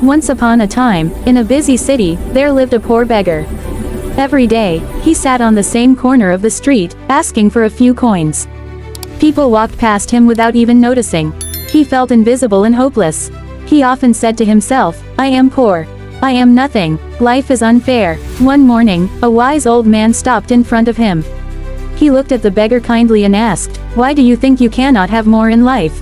Once upon a time, in a busy city, there lived a poor beggar. Every day, he sat on the same corner of the street, asking for a few coins. People walked past him without even noticing. He felt invisible and hopeless. He often said to himself, "I am poor. I am nothing. Life is unfair." One morning, a wise old man stopped in front of him. He looked at the beggar kindly and asked, "Why do you think you cannot have more in life?"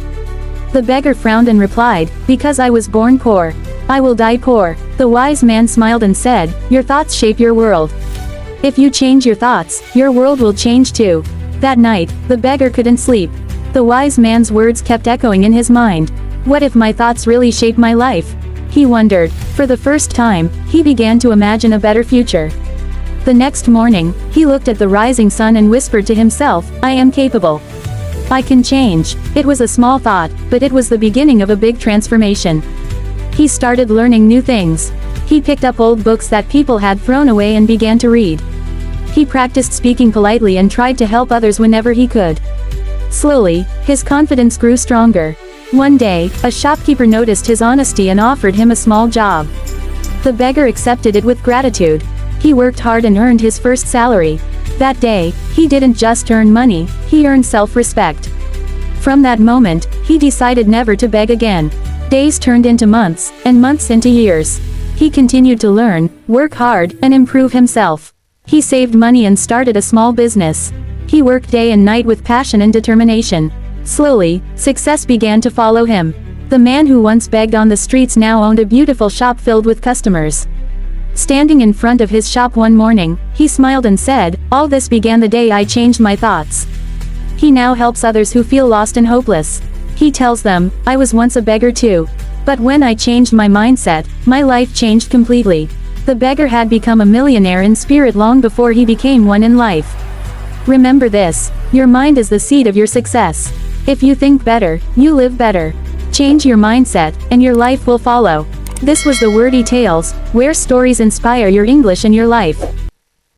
The beggar frowned and replied, "Because I was born poor. I will die poor." The wise man smiled and said, "Your thoughts shape your world. If you change your thoughts, your world will change too." That night, the beggar couldn't sleep. The wise man's words kept echoing in his mind. What if my thoughts really shape my life? He wondered. For the first time, he began to imagine a better future. The next morning, he looked at the rising sun and whispered to himself, "I am capable. I can change." It was a small thought, but it was the beginning of a big transformation. He started learning new things. He picked up old books that people had thrown away and began to read. He practiced speaking politely and tried to help others whenever he could. Slowly, his confidence grew stronger. One day, a shopkeeper noticed his honesty and offered him a small job. The beggar accepted it with gratitude. He worked hard and earned his first salary. That day, he didn't just earn money, he earned self-respect. From that moment, he decided never to beg again. Days turned into months, and months into years. He continued to learn, work hard, and improve himself. He saved money and started a small business. He worked day and night with passion and determination. Slowly, success began to follow him. The man who once begged on the streets now owned a beautiful shop filled with customers. Standing in front of his shop one morning, he smiled and said, "All this began the day I changed my thoughts." He now helps others who feel lost and hopeless. He tells them, "I was once a beggar too. But when I changed my mindset, my life changed completely." The beggar had become a millionaire in spirit long before he became one in life. Remember this: your mind is the seed of your success. If you think better, you live better. Change your mindset, and your life will follow. This was the Wordy Tales, where stories inspire your English and your life.